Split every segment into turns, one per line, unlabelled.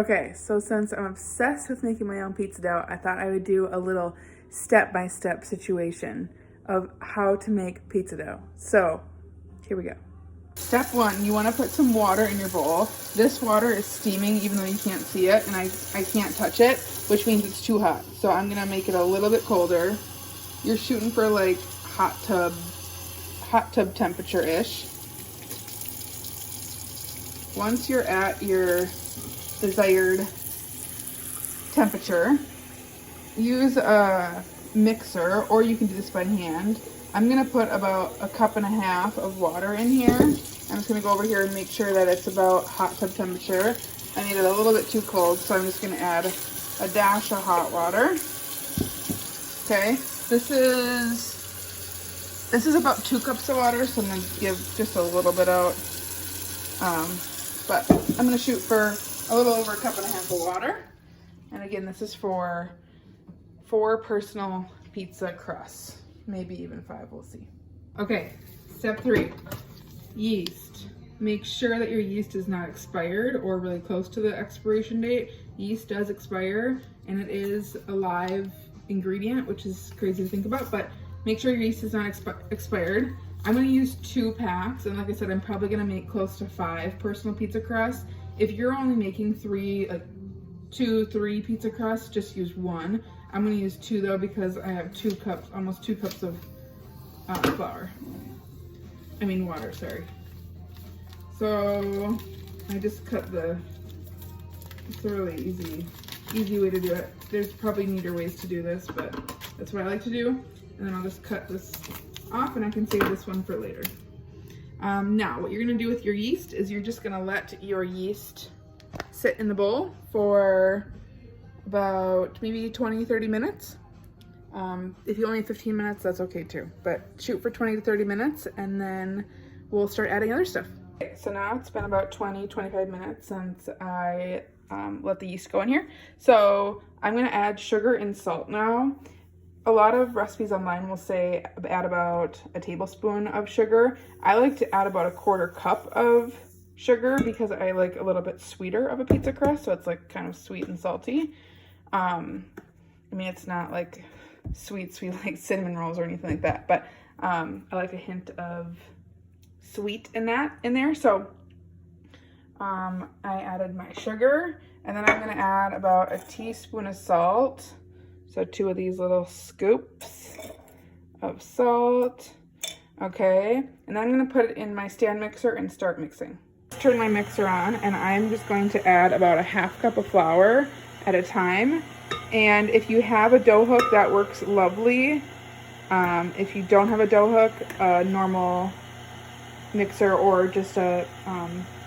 Okay, so since I'm obsessed with making my own pizza dough, I thought I would do a little step-by-step situation of how to make pizza dough. So here we go. Step one, you want to put some water in your bowl. This water is steaming even though you can't see it, and I can't touch it, which means it's too hot. So I'm gonna make it a little bit colder. You're shooting for like hot tub temperature-ish. Once you're at your desired temperature, use a mixer, or you can do this by hand. I'm gonna put about 1.5 cups of water in here. I'm just gonna go over here and make sure that it's about hot tub temperature. I made it a little bit too cold, so I'm just gonna add a dash of hot water. Okay, this is about 2 cups of water, so I'm gonna give just a little bit out. But I'm gonna shoot for a little over 1.5 cups of water. And again, this is for 4 personal pizza crusts, maybe even 5, we'll see. Okay, step 3, yeast. Make sure that your yeast is not expired or really close to the expiration date. Yeast does expire, and it is a live ingredient, which is crazy to think about, but make sure your yeast is not expired. I'm gonna use 2 packs, and like I said, I'm probably gonna make close to 5 personal pizza crusts. If you're only making 3, like 2-3 pizza crusts, just use 1. I'm gonna use 2 though, because I have 2 cups, almost 2 cups of water, sorry. So I just cut it's a really easy way to do it. There's probably neater ways to do this, but that's what I like to do. And then I'll just cut this off, and I can save this one for later. Now, what you're gonna do with your yeast is you're just gonna let your yeast sit in the bowl for about maybe 20-30 minutes. If you only have 15 minutes, that's okay too. But shoot for 20 to 30 minutes, and then we'll start adding other stuff. Okay, so now it's been about 20-25 minutes since I let the yeast go in here. So I'm gonna add sugar and salt now. A lot of recipes online will say add about a tablespoon of sugar. I like to add about 1/4 cup of sugar because I like a little bit sweeter of a pizza crust, so it's like kind of sweet and salty. I mean, it's not like sweet like cinnamon rolls or anything like that, but I like a hint of sweet in there. So I added my sugar, and then I'm gonna add about a teaspoon of salt. So 2 of these little scoops of salt. Okay, and then I'm gonna put it in my stand mixer and start mixing. Turn my mixer on, and I'm just going to add about 1/2 cup of flour at a time. And if you have a dough hook, that works lovely. If you don't have a dough hook, a normal mixer or just a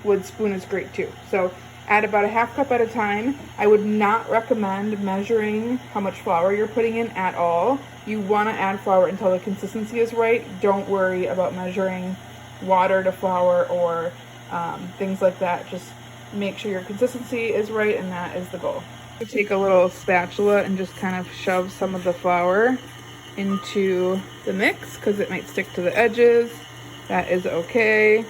wood spoon is great too. So add about 1/2 cup at a time. I would not recommend measuring how much flour you're putting in at all. You want to add flour until the consistency is right. Don't worry about measuring water to flour or things like that. Just make sure your consistency is right, and that is the goal. Take a little spatula and just kind of shove some of the flour into the mix because it might stick to the edges. That is okay.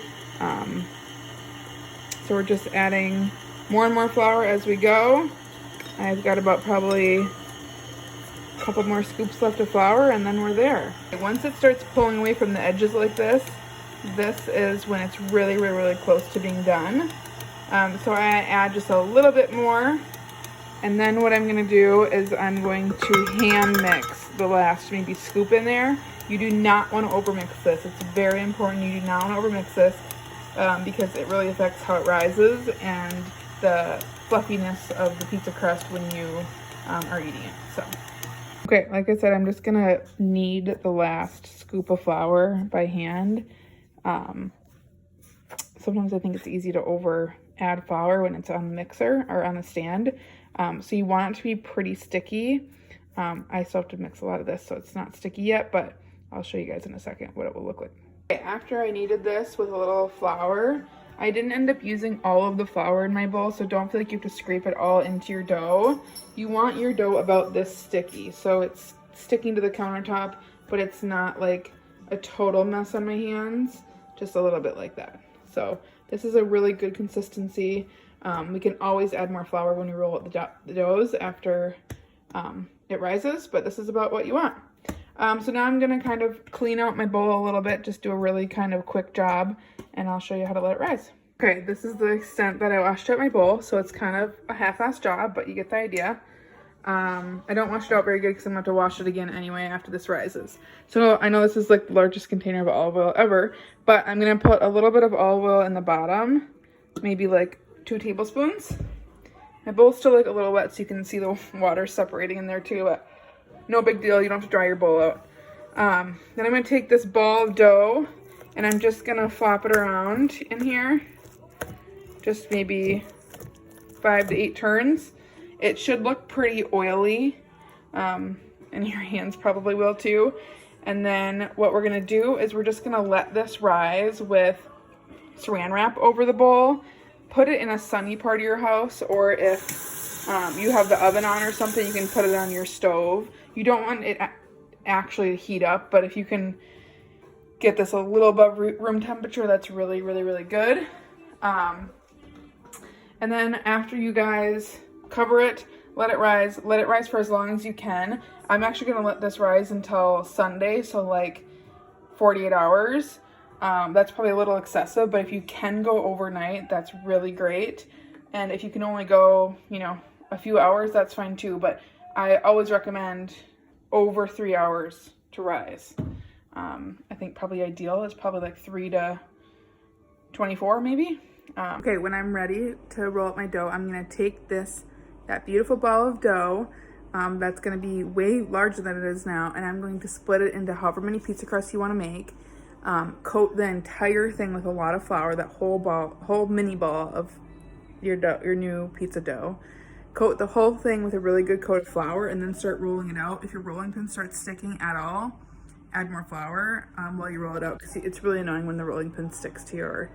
So we're just adding more and more flour as we go. I've got about probably a couple more scoops left of flour, and then we're there. Once it starts pulling away from the edges like this is when it's really, really, really close to being done. So I add just a little bit more, and then what I'm gonna do is I'm going to hand mix the last maybe scoop in there. You do not want to overmix this. It's very important. You do not want to overmix this because it really affects how it rises and the fluffiness of the pizza crust when you are eating it. So, okay, like I said, I'm just gonna knead the last scoop of flour by hand. Sometimes I think it's easy to add flour when it's on the mixer or on the stand. So you want it to be pretty sticky. I still have to mix a lot of this, so it's not sticky yet, but I'll show you guys in a second what it will look like. Okay, after I kneaded this with a little flour, I didn't end up using all of the flour in my bowl, so don't feel like you have to scrape it all into your dough. You want your dough about this sticky, so it's sticking to the countertop, but it's not like a total mess on my hands, just a little bit like that. So this is a really good consistency. We can always add more flour when we roll out the doughs after it rises, but this is about what you want. So now I'm gonna kind of clean out my bowl a little bit, just do a really kind of quick job, and I'll show you how to let it rise. Okay, this is the extent that I washed out my bowl, so it's kind of a half-assed job, but you get the idea. I don't wash it out very good because I'm gonna have to wash it again anyway after this rises. So I know this is like the largest container of olive oil ever, but I'm gonna put a little bit of olive oil in the bottom, maybe like 2 tablespoons. My bowl's still like a little wet, so you can see the water separating in there too, but no big deal, you don't have to dry your bowl out. Then I'm gonna take this ball of dough and I'm just gonna flop it around in here. Just maybe 5 to 8 turns. It should look pretty oily, and your hands probably will too. And then what we're gonna do is we're just gonna let this rise with saran wrap over the bowl. Put it in a sunny part of your house, or if you have the oven on or something, you can put it on your stove. You don't want it actually to heat up, but if you can get this a little above room temperature, that's really, really, really good. And then after you guys cover it, let it rise for as long as you can. I'm actually gonna let this rise until Sunday, so like 48 hours. That's probably a little excessive, but if you can go overnight, that's really great. And if you can only go, you know, a few hours, that's fine too. But I always recommend over 3 hours to rise. I think probably ideal is probably like 3 to 24 maybe. Okay, when I'm ready to roll up my dough, I'm gonna take that beautiful ball of dough that's gonna be way larger than it is now, and I'm going to split it into however many pizza crusts you wanna make. Coat the entire thing with a lot of flour, that whole mini ball of your dough, your new pizza dough. Coat the whole thing with a really good coat of flour and then start rolling it out. If your rolling pin starts sticking at all, add more flour while you roll it out, because it's really annoying when the rolling pin sticks to your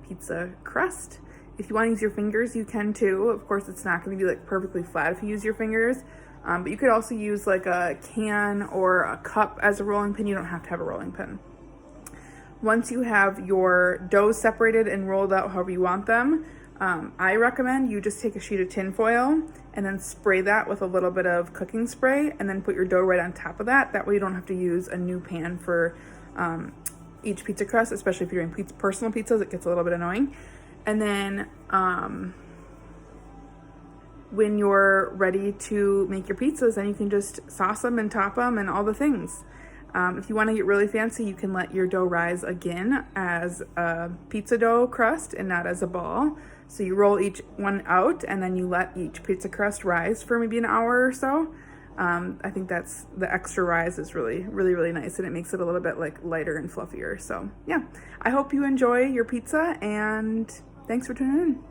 pizza crust. If you want to use your fingers, you can too. Of course, it's not going to be like perfectly flat if you use your fingers, but you could also use like a can or a cup as a rolling pin. You don't have to have a rolling pin. Once you have your dough separated and rolled out however you want them, I recommend you just take a sheet of tin foil and then spray that with a little bit of cooking spray and then put your dough right on top of that. That way you don't have to use a new pan for each pizza crust, especially if you're doing personal pizzas. It gets a little bit annoying. And then when you're ready to make your pizzas, then you can just sauce them and top them and all the things. If you want to get really fancy, you can let your dough rise again as a pizza dough crust and not as a ball. So you roll each one out and then you let each pizza crust rise for maybe an hour or so. I think that's the extra rise is really, really, really nice, and it makes it a little bit like lighter and fluffier. So yeah, I hope you enjoy your pizza, and thanks for tuning in.